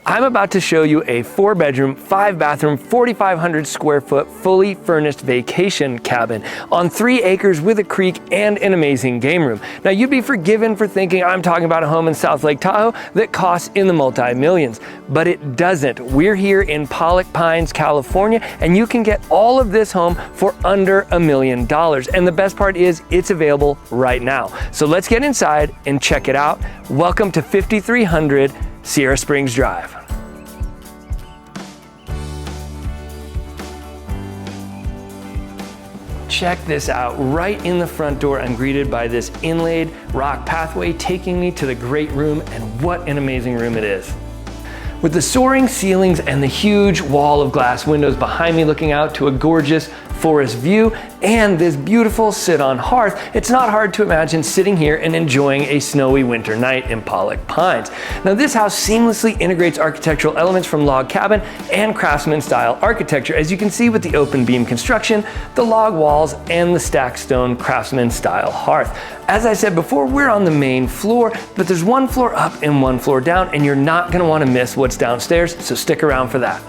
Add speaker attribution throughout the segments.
Speaker 1: I'm about to show you a 4-bedroom, 5-bathroom, 4,500 square foot, fully furnished vacation cabin on 3 acres with a creek and an amazing game room. Now, you'd be forgiven for thinking I'm talking about a home in South Lake Tahoe that costs in the multi-millions, but it doesn't. We're here in Pollock Pines, California, and you can get all of this home for under $1 million. And the best part is it's available right now. So let's get inside and check it out. Welcome to 5300 Sierra Springs Drive. Check this out. Right in the front door, I'm greeted by this inlaid rock pathway taking me to the great room, and what an amazing room it is. With the soaring ceilings and the huge wall of glass windows behind me looking out to a gorgeous forest view and this beautiful sit-on hearth, it's not hard to imagine sitting here and enjoying a snowy winter night in Pollock Pines. Now, this house seamlessly integrates architectural elements from log cabin and craftsman style architecture, as you can see with the open beam construction, the log walls, and the stacked stone craftsman style hearth. As I said before, we're on the main floor, but there's one floor up and one floor down, and you're not gonna wanna miss what's downstairs, so stick around for that.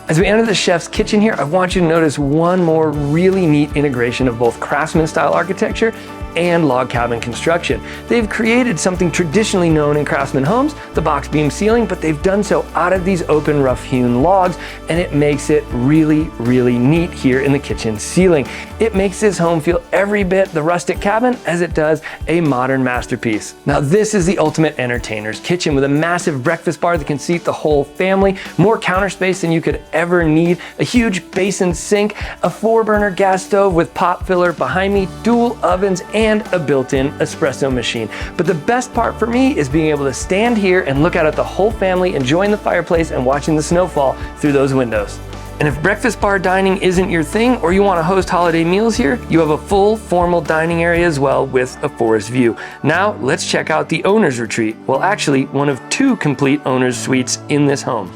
Speaker 1: As we enter the chef's kitchen here, I want you to notice one more really neat integration of both craftsman style architecture and log cabin construction. They've created something traditionally known in craftsman homes, the box beam ceiling, but they've done so out of these open rough hewn logs, and it makes it really, really neat here in the kitchen ceiling. It makes this home feel every bit the rustic cabin as it does a modern masterpiece. Now, this is the ultimate entertainer's kitchen with a massive breakfast bar that can seat the whole family, more counter space than you could ever need, a huge basin sink, a 4-burner gas stove with pot filler behind me, dual ovens, and a built-in espresso machine. But the best part for me is being able to stand here and look out at the whole family enjoying the fireplace and watching the snow fall through those windows. And if breakfast bar dining isn't your thing, or you want to host holiday meals here, you have a full formal dining area as well with a forest view. Now let's check out the owner's retreat. Well, actually one of 2 complete owner's suites in this home.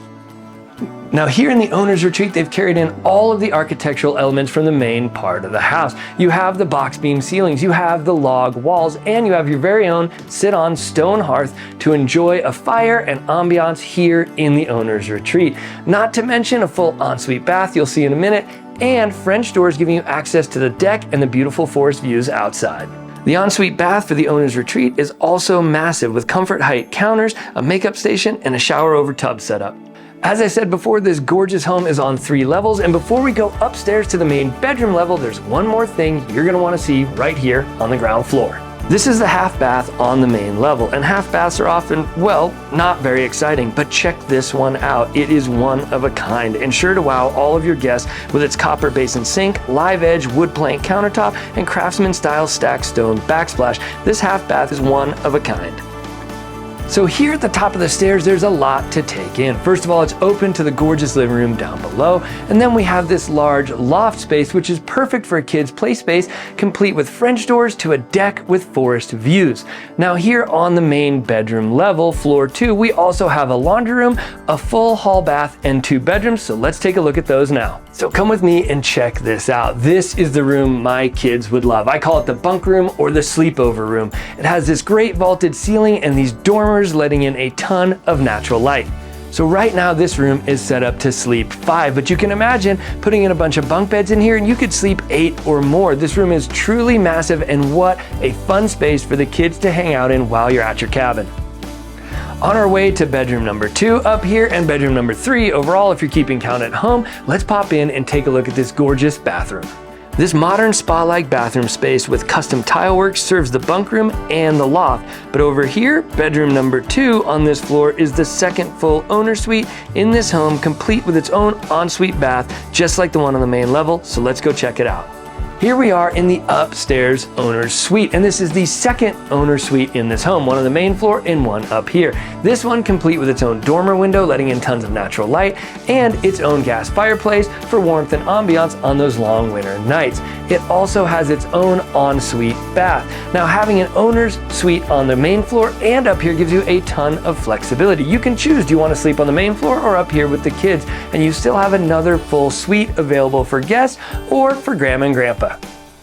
Speaker 1: Now, here in the owner's retreat, they've carried in all of the architectural elements from the main part of the house. You have the box beam ceilings, you have the log walls, and you have your very own sit-on stone hearth to enjoy a fire and ambiance here in the owner's retreat. Not to mention a full ensuite bath you'll see in a minute, and French doors giving you access to the deck and the beautiful forest views outside. The ensuite bath for the owner's retreat is also massive with comfort height counters, a makeup station, and a shower over tub setup. As I said before, this gorgeous home is on 3 levels, and before we go upstairs to the main bedroom level, there's one more thing you're gonna wanna see right here on the ground floor. This is the half bath on the main level, and half baths are often, well, not very exciting, but check this one out. It is one of a kind and sure to wow all of your guests with its copper basin sink, live edge wood plank countertop, and craftsman style stacked stone backsplash. This half bath is one of a kind. So here at the top of the stairs, there's a lot to take in. First of all, it's open to the gorgeous living room down below. And then we have this large loft space, which is perfect for a kid's play space, complete with French doors to a deck with forest views. Now here on the main bedroom level, floor 2, we also have a laundry room, a full hall bath, and 2 bedrooms. So let's take a look at those now. So come with me and check this out. This is the room my kids would love. I call it the bunk room or the sleepover room. It has this great vaulted ceiling and these dormers letting in a ton of natural light. So right now this room is set up to sleep 5, but you can imagine putting in a bunch of bunk beds in here and you could sleep 8 or more. This room is truly massive, and what a fun space for the kids to hang out in while you're at your cabin. On our way to bedroom number 2 up here and bedroom number 3 overall if you're keeping count at home, let's pop in and take a look at this gorgeous bathroom. This modern spa-like bathroom space with custom tile work serves the bunk room and the loft. But over here, bedroom number 2 on this floor is the second full owner suite in this home, complete with its own ensuite bath, just like the one on the main level. So let's go check it out. Here we are in the upstairs owner's suite, and this is the second owner suite in this home, one on the main floor and one up here. This one complete with its own dormer window letting in tons of natural light and its own gas fireplace for warmth and ambiance on those long winter nights. It also has its own ensuite bath. Now, having an owner's suite on the main floor and up here gives you a ton of flexibility. You can choose, do you want to sleep on the main floor or up here with the kids? And you still have another full suite available for guests or for grandma and grandpa.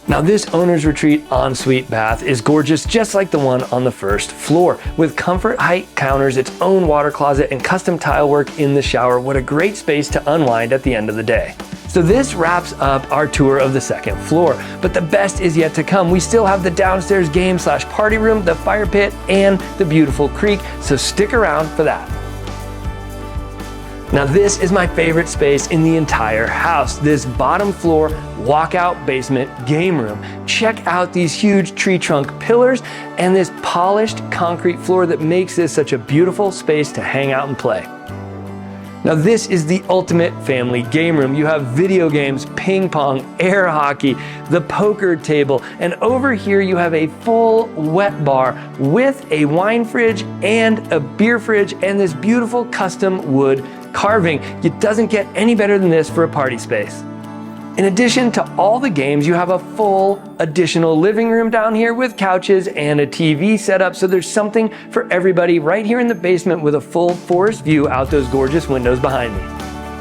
Speaker 1: Now this owner's retreat ensuite bath is gorgeous, just like the one on the first floor. With comfort height counters, its own water closet, and custom tile work in the shower, what a great space to unwind at the end of the day. So this wraps up our tour of the second floor, but the best is yet to come. We still have the downstairs game/party room, the fire pit, and the beautiful creek, so stick around for that. Now this is my favorite space in the entire house, this bottom floor walkout basement game room. Check out these huge tree trunk pillars and this polished concrete floor that makes this such a beautiful space to hang out and play. Now this is the ultimate family game room. You have video games, ping pong, air hockey, the poker table, and over here you have a full wet bar with a wine fridge and a beer fridge and this beautiful custom wood carving. It doesn't get any better than this for a party space. In addition to all the games, you have a full additional living room down here with couches and a TV setup, so there's something for everybody right here in the basement with a full forest view out those gorgeous windows behind me.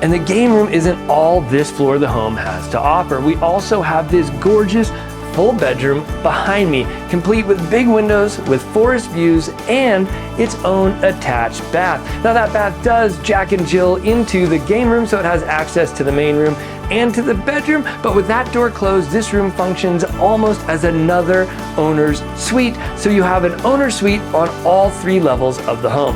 Speaker 1: And the game room isn't all this floor the home has to offer. We also have this gorgeous full bedroom behind me, complete with big windows, with forest views, and its own attached bath. Now that bath does Jack and Jill into the game room, so it has access to the main room and to the bedroom, but with that door closed, this room functions almost as another owner's suite, so you have an owner's suite on all 3 levels of the home.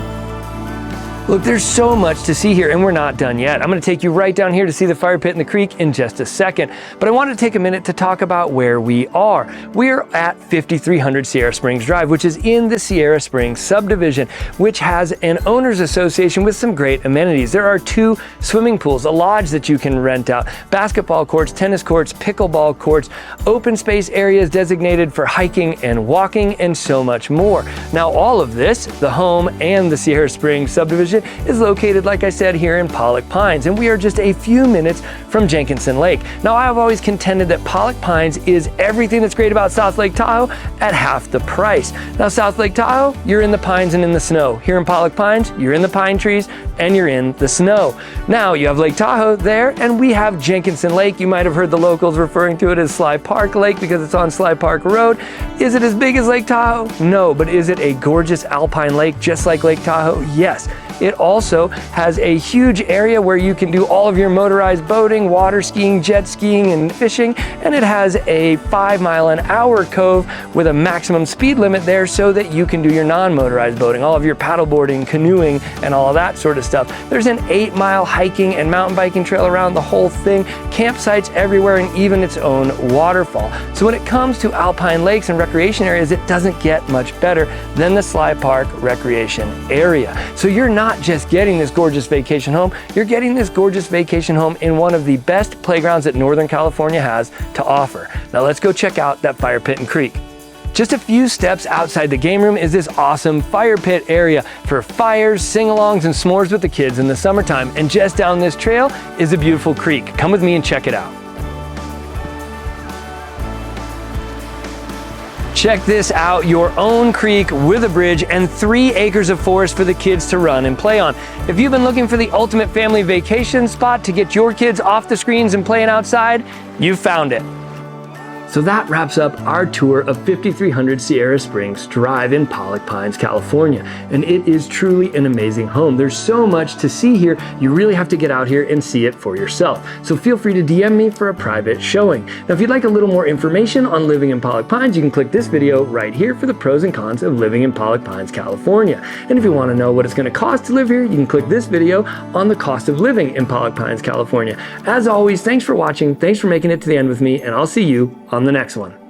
Speaker 1: Look, there's so much to see here, and we're not done yet. I'm gonna take you right down here to see the fire pit and the creek in just a second, but I wanted to take a minute to talk about where we are. We're at 5300 Sierra Springs Drive, which is in the Sierra Springs subdivision, which has an owner's association with some great amenities. There are 2 swimming pools, a lodge that you can rent out, basketball courts, tennis courts, pickleball courts, open space areas designated for hiking and walking, and so much more. Now, all of this, the home and the Sierra Springs subdivision, is located, like I said, here in Pollock Pines, and we are just a few minutes from Jenkinson Lake. Now, I have always contended that Pollock Pines is everything that's great about South Lake Tahoe at half the price. Now, South Lake Tahoe, you're in the pines and in the snow. Here in Pollock Pines, you're in the pine trees and you're in the snow. Now, you have Lake Tahoe there, and we have Jenkinson Lake. You might have heard the locals referring to it as Sly Park Lake because it's on Sly Park Road. Is it as big as Lake Tahoe? No, but is it a gorgeous alpine lake just like Lake Tahoe? Yes. It also has a huge area where you can do all of your motorized boating, water skiing, jet skiing, and fishing, and it has a 5-mile-an-hour cove with a maximum speed limit there so that you can do your non-motorized boating, all of your paddleboarding, canoeing, and all of that sort of stuff. There's an 8-mile hiking and mountain biking trail around the whole thing, campsites everywhere, and even its own waterfall. So when it comes to alpine lakes and recreation areas, it doesn't get much better than the Sly Park Recreation Area. So you're not just getting this gorgeous vacation home, you're getting this gorgeous vacation home in one of the best playgrounds that Northern California has to offer. Now let's go check out that fire pit and creek. Just a few steps outside the game room is this awesome fire pit area for fires, sing-alongs, and s'mores with the kids in the summertime. And just down this trail is a beautiful creek. Come with me and check it out. Check this out, your own creek with a bridge and 3 acres of forest for the kids to run and play on. If you've been looking for the ultimate family vacation spot to get your kids off the screens and playing outside, you've found it. So that wraps up our tour of 5300 Sierra Springs Drive in Pollock Pines, California. And it is truly an amazing home. There's so much to see here, you really have to get out here and see it for yourself. So feel free to DM me for a private showing. Now, if you'd like a little more information on living in Pollock Pines, you can click this video right here for the pros and cons of living in Pollock Pines, California. And if you want to know what it's going to cost to live here, you can click this video on the cost of living in Pollock Pines, California. As always, thanks for watching, thanks for making it to the end with me, and I'll see you on the next one.